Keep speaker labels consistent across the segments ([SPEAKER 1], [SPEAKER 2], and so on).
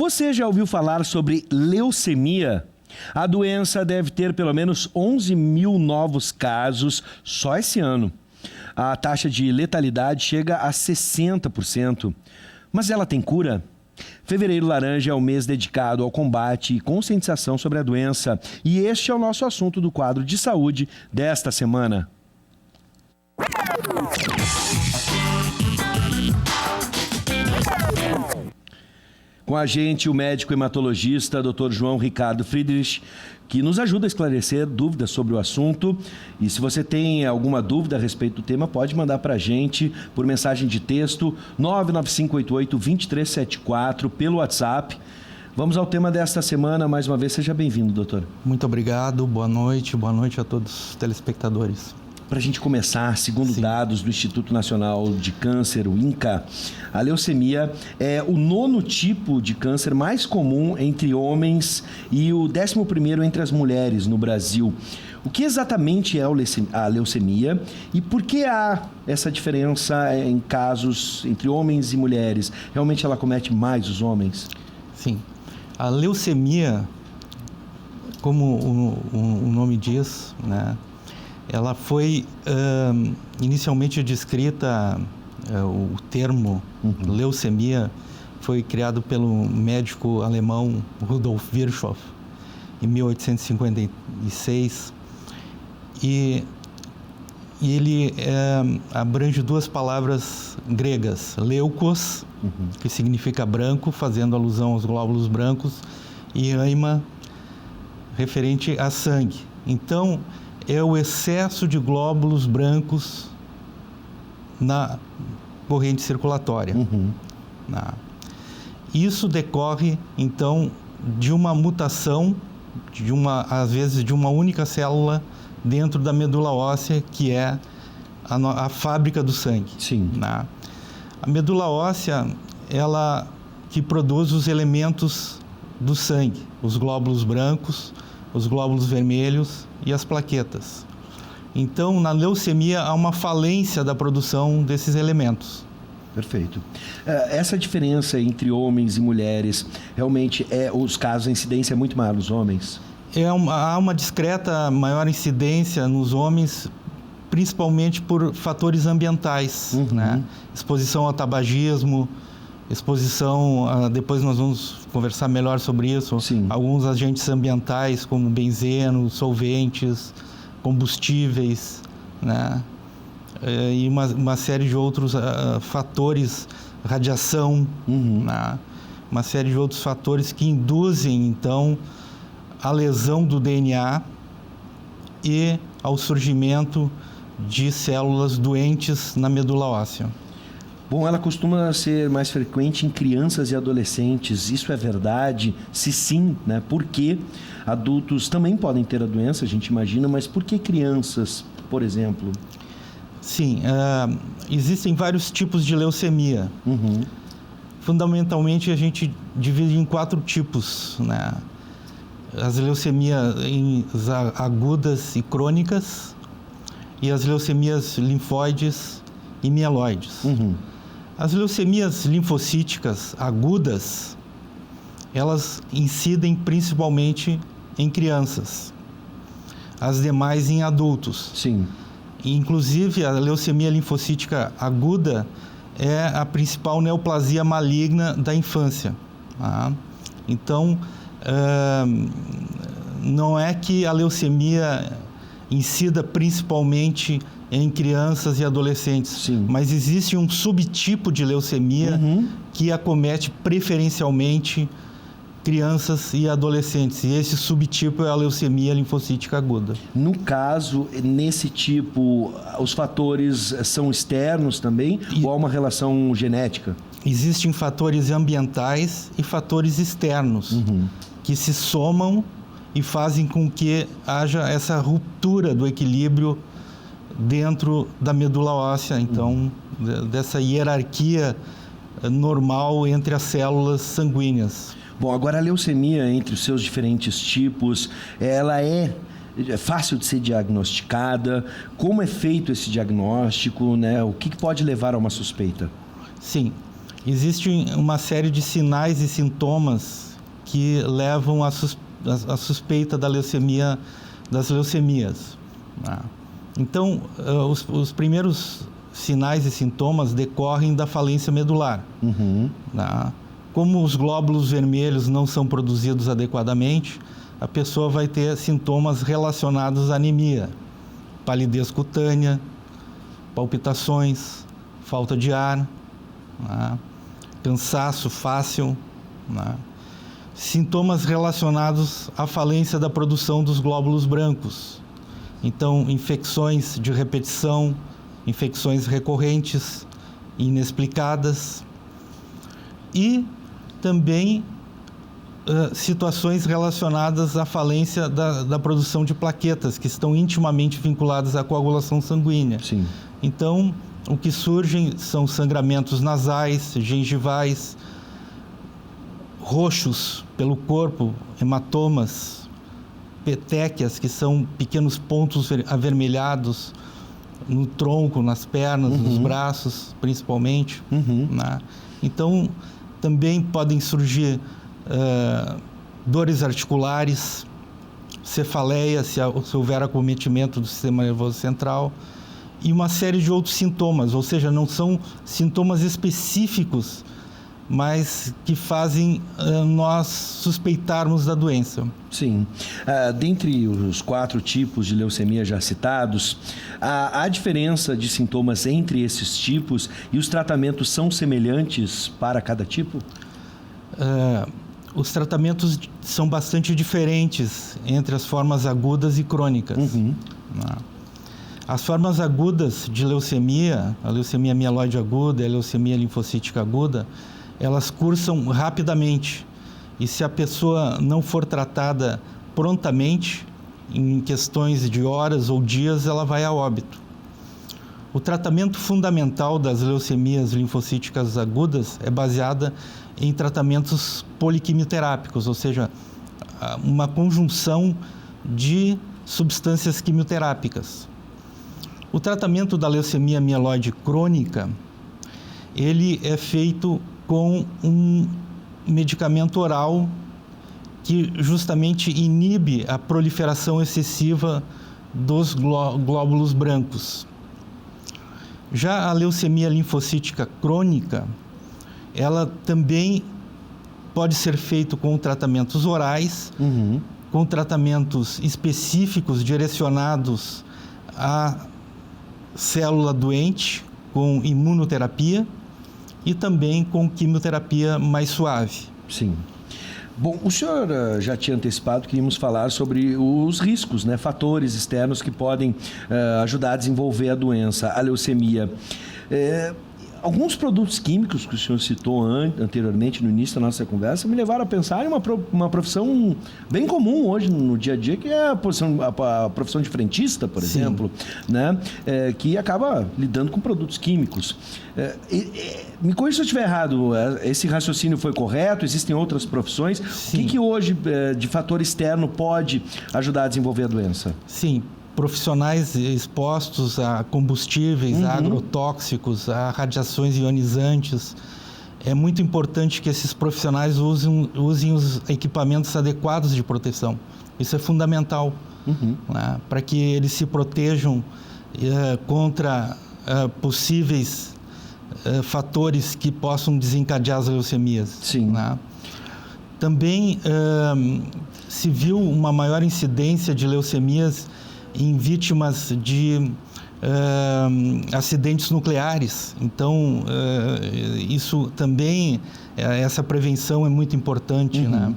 [SPEAKER 1] Você já ouviu falar sobre leucemia? A doença deve ter pelo menos 11 mil novos casos só esse ano. A taxa de letalidade chega a 60%. Mas ela tem cura? Fevereiro Laranja é o mês dedicado ao combate e conscientização sobre a doença. E este é o nosso assunto do quadro de saúde desta semana. Com a gente, o médico hematologista Dr. João Ricardo Friedrich, que nos ajuda a esclarecer dúvidas sobre o assunto. E se você tem alguma dúvida a respeito do tema, pode mandar para a gente por mensagem de texto 99588-2374 pelo WhatsApp. Vamos ao tema desta semana. Mais uma vez, seja bem-vindo, doutor.
[SPEAKER 2] Muito obrigado, boa noite a todos os telespectadores.
[SPEAKER 1] Para a gente começar, segundo dados do Instituto Nacional de Câncer, o INCA, a leucemia é o 9º tipo de câncer mais comum entre homens e o 11º entre as mulheres no Brasil. O que exatamente é a leucemia e por que há essa diferença em casos entre homens e mulheres? Realmente ela comete mais os homens?
[SPEAKER 2] Sim. A leucemia, como o nome diz, né? Ela foi inicialmente descrita, o termo leucemia foi criado pelo médico alemão Rudolf Virchow em 1856 e ele abrange duas palavras gregas, leucos, que significa branco, fazendo alusão aos glóbulos brancos, e heima, referente a sangue. Então, é o excesso de glóbulos brancos na corrente circulatória. Isso decorre, então, de uma mutação, às vezes, de uma única célula dentro da medula óssea, que é a fábrica do sangue.
[SPEAKER 1] Sim.
[SPEAKER 2] A medula óssea, ela que produz os elementos do sangue, os glóbulos brancos, os glóbulos vermelhos e as plaquetas. Então, na leucemia, há uma falência da produção desses elementos.
[SPEAKER 1] Perfeito. Essa diferença entre homens e mulheres, realmente, os casos, a incidência é muito maior nos homens?
[SPEAKER 2] Há uma discreta maior incidência nos homens, principalmente por fatores ambientais, né? Exposição ao tabagismo, exposição, depois nós vamos conversar melhor sobre isso.
[SPEAKER 1] Sim.
[SPEAKER 2] Alguns agentes ambientais como benzeno, solventes, combustíveis, né? E uma série de outros fatores, radiação, né? Uma série de outros fatores que induzem então a lesão do DNA e ao surgimento de células doentes na medula óssea.
[SPEAKER 1] Bom, ela costuma ser mais frequente em crianças e adolescentes. Isso é verdade? Se sim, né? Por que adultos também podem ter a doença, a gente imagina, mas por que crianças, por exemplo?
[SPEAKER 2] Sim, existem vários tipos de leucemia. Fundamentalmente, a gente divide em 4 tipos, né? As leucemias agudas e crônicas e as leucemias linfóides e mieloides. As leucemias linfocíticas agudas, elas incidem principalmente em crianças, as demais em adultos.
[SPEAKER 1] Sim.
[SPEAKER 2] Inclusive, a leucemia linfocítica aguda é a principal neoplasia maligna da infância. Então, não é que a leucemia incida principalmente em crianças e adolescentes.
[SPEAKER 1] Sim.
[SPEAKER 2] Mas existe um subtipo de leucemia que acomete preferencialmente crianças e adolescentes. E esse subtipo é a leucemia linfocítica aguda.
[SPEAKER 1] No caso, nesse tipo, os fatores são externos também ou há uma relação genética?
[SPEAKER 2] Existem fatores ambientais e fatores externos que se somam e fazem com que haja essa ruptura do equilíbrio dentro da medula óssea, então, dessa hierarquia normal entre as células sanguíneas.
[SPEAKER 1] Bom, agora a leucemia, entre os seus diferentes tipos, ela é fácil de ser diagnosticada? Como é feito esse diagnóstico, né? O que pode levar a uma suspeita?
[SPEAKER 2] Sim. existe uma série de sinais e sintomas que levam à suspeita das leucemias. Então, os primeiros sinais e sintomas decorrem da falência medular. Como os glóbulos vermelhos não são produzidos adequadamente, a pessoa vai ter sintomas relacionados à anemia, palidez cutânea, palpitações, falta de ar, cansaço fácil, sintomas relacionados à falência da produção dos glóbulos brancos. Então, infecções de repetição, infecções recorrentes, inexplicadas, e também situações relacionadas à falência da produção de plaquetas, que estão intimamente vinculadas à coagulação sanguínea.
[SPEAKER 1] Sim.
[SPEAKER 2] Então, o que surgem são sangramentos nasais, gengivais, roxos pelo corpo, hematomas, petequias, que são pequenos pontos avermelhados no tronco, nas pernas, nos braços, principalmente. Então, também podem surgir dores articulares, cefaleia, se houver acometimento do sistema nervoso central, e uma série de outros sintomas, ou seja, não são sintomas específicos, mas que fazem nós suspeitarmos da doença.
[SPEAKER 1] Sim. Dentre os 4 tipos de leucemia já citados, há diferença de sintomas entre esses tipos e os tratamentos são semelhantes para cada tipo?
[SPEAKER 2] Os tratamentos são bastante diferentes entre as formas agudas e crônicas. As formas agudas de leucemia, a leucemia mieloide aguda e a leucemia linfocítica aguda, elas cursam rapidamente. E se a pessoa não for tratada prontamente, em questões de horas ou dias, ela vai a óbito. O tratamento fundamental das leucemias linfocíticas agudas é baseado em tratamentos poliquimioterápicos, ou seja, uma conjunção de substâncias quimioterápicas. O tratamento da leucemia mieloide crônica, ele é feito com um medicamento oral que justamente inibe a proliferação excessiva dos glóbulos brancos. Já a leucemia linfocítica crônica, ela também pode ser feita com tratamentos orais, com tratamentos específicos direcionados à célula doente, com imunoterapia, e também com quimioterapia mais suave.
[SPEAKER 1] Sim. Bom, o senhor já tinha antecipado que íamos falar sobre os riscos, né? Fatores externos que podem ajudar a desenvolver a doença, a leucemia. Alguns produtos químicos que o senhor citou anteriormente, no início da nossa conversa, me levaram a pensar em uma profissão bem comum hoje no dia a dia, que é a profissão de frentista, por exemplo, né? Que acaba lidando com produtos químicos. Me corrija se eu estiver errado, esse raciocínio foi correto? Existem outras profissões?
[SPEAKER 2] Sim.
[SPEAKER 1] O que hoje, de fator externo, pode ajudar a desenvolver a doença?
[SPEAKER 2] Sim. Profissionais expostos a combustíveis, a agrotóxicos, a radiações ionizantes. É muito importante que esses profissionais usem os equipamentos adequados de proteção. Isso é fundamental, né? Para que eles se protejam contra possíveis fatores que possam desencadear as leucemias.
[SPEAKER 1] Sim.
[SPEAKER 2] Né? Também se viu uma maior incidência de leucemias em vítimas de acidentes nucleares. Então, isso também, essa prevenção é muito importante, né?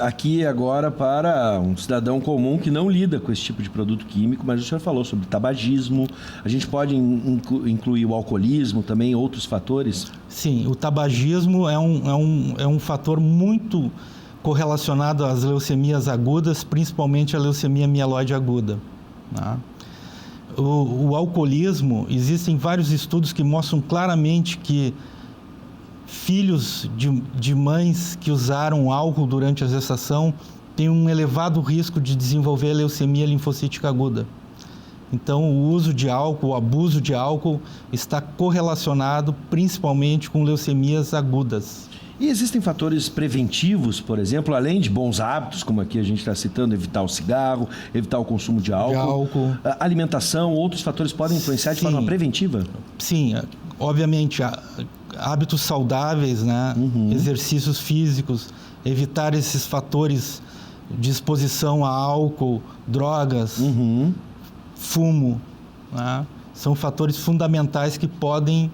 [SPEAKER 1] Aqui agora para um cidadão comum que não lida com esse tipo de produto químico, mas o senhor falou sobre tabagismo, a gente pode incluir o alcoolismo também, outros fatores? Sim,
[SPEAKER 2] o tabagismo é um fator muito correlacionado às leucemias agudas, principalmente a leucemia mieloide aguda. Né? O alcoolismo, existem vários estudos que mostram claramente que filhos de mães que usaram álcool durante a gestação têm um elevado risco de desenvolver leucemia linfocítica aguda. Então, o uso de álcool, o abuso de álcool está correlacionado principalmente com leucemias agudas.
[SPEAKER 1] E existem fatores preventivos, por exemplo, além de bons hábitos, como aqui a gente está citando, evitar o cigarro, evitar o consumo de álcool. A alimentação, outros fatores podem influenciar de forma preventiva?
[SPEAKER 2] Sim, obviamente, hábitos saudáveis, né? Exercícios físicos, evitar esses fatores de exposição a álcool, drogas, fumo, né? São fatores fundamentais que podem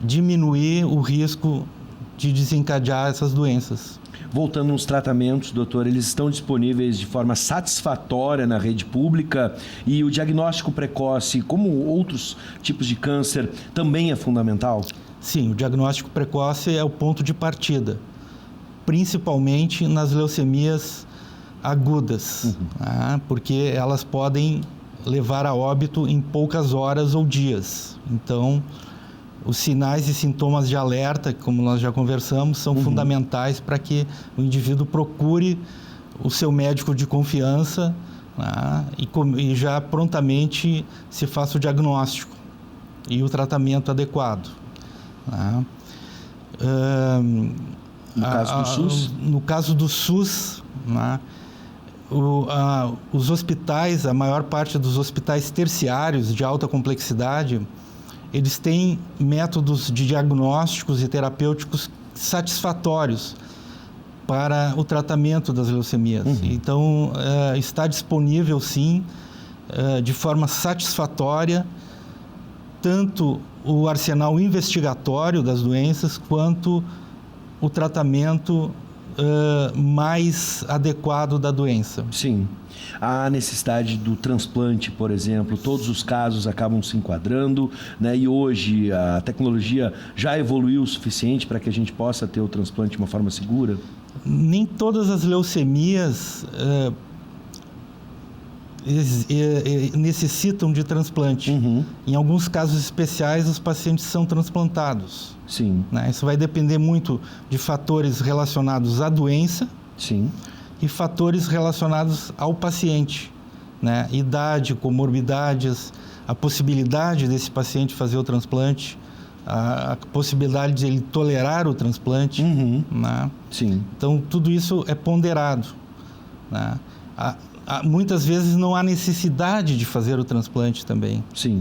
[SPEAKER 2] diminuir o risco de desencadear essas doenças.
[SPEAKER 1] Voltando aos tratamentos, doutor, eles estão disponíveis de forma satisfatória na rede pública e o diagnóstico precoce, como outros tipos de câncer, também é fundamental?
[SPEAKER 2] Sim, o diagnóstico precoce é o ponto de partida, principalmente nas leucemias agudas, né? Porque elas podem levar a óbito em poucas horas ou dias. Então, os sinais e sintomas de alerta, como nós já conversamos, são fundamentais para que o indivíduo procure o seu médico de confiança, né? E já prontamente se faça o diagnóstico e o tratamento adequado, né?
[SPEAKER 1] No caso do SUS?
[SPEAKER 2] No caso do SUS, né? Os hospitais, a maior parte dos hospitais terciários de alta complexidade, eles têm métodos de diagnósticos e terapêuticos satisfatórios para o tratamento das leucemias. Então, está disponível, sim, de forma satisfatória, tanto o arsenal investigatório das doenças, quanto o tratamento mais adequado da doença.
[SPEAKER 1] Sim. A necessidade do transplante, por exemplo, todos os casos acabam se enquadrando, né? E hoje a tecnologia já evoluiu o suficiente para que a gente possa ter o transplante de uma forma segura?
[SPEAKER 2] Nem todas as leucemias necessitam de transplante. Em alguns casos especiais, os pacientes são transplantados.
[SPEAKER 1] Sim.
[SPEAKER 2] Né? Isso vai depender muito de fatores relacionados à doença.
[SPEAKER 1] Sim.
[SPEAKER 2] E fatores relacionados ao paciente, né? Idade, comorbidades, a possibilidade desse paciente fazer o transplante, a possibilidade de ele tolerar o transplante, né?
[SPEAKER 1] Sim.
[SPEAKER 2] Então, tudo isso é ponderado, né? Muitas vezes não há necessidade de fazer o transplante também.
[SPEAKER 1] Sim.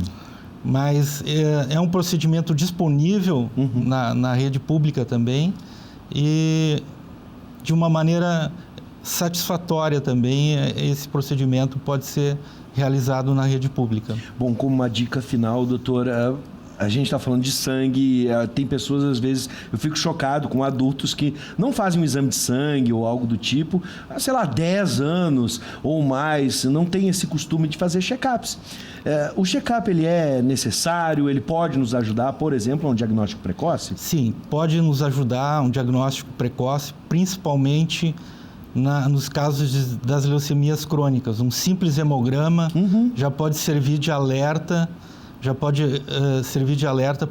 [SPEAKER 2] Mas é um procedimento disponível na rede pública também e de uma maneira satisfatória também, esse procedimento pode ser realizado na rede pública.
[SPEAKER 1] Bom, como uma dica final, doutor, a gente está falando de sangue, tem pessoas, às vezes, eu fico chocado com adultos que não fazem um exame de sangue ou algo do tipo, há, sei lá, 10 anos ou mais, não tem esse costume de fazer check-ups. O check-up, ele é necessário, ele pode nos ajudar, por exemplo, a um diagnóstico precoce?
[SPEAKER 2] Sim, pode nos ajudar a um diagnóstico precoce, principalmente nos casos das leucemias crônicas. Um simples hemograma já pode servir de alerta,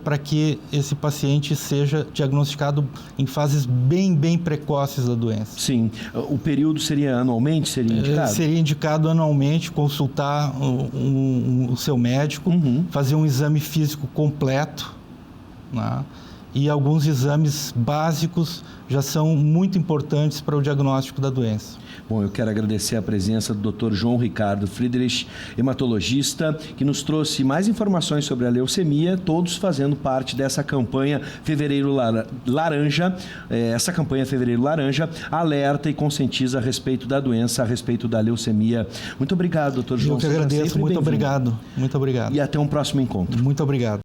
[SPEAKER 2] para que esse paciente seja diagnosticado em fases bem precoces da doença.
[SPEAKER 1] Sim. O período seria anualmente? Seria indicado?
[SPEAKER 2] Seria indicado anualmente consultar o seu médico, fazer um exame físico completo, né? E alguns exames básicos já são muito importantes para o diagnóstico da doença.
[SPEAKER 1] Bom, eu quero agradecer a presença do Dr. João Ricardo Friedrich, hematologista, que nos trouxe mais informações sobre a leucemia, todos fazendo parte dessa campanha Fevereiro Laranja. Essa campanha Fevereiro Laranja alerta e conscientiza a respeito da doença, a respeito da leucemia. Muito obrigado, Dr. João.
[SPEAKER 2] Eu que agradeço, muito obrigado. Muito obrigado.
[SPEAKER 1] E até um próximo encontro.
[SPEAKER 2] Muito obrigado.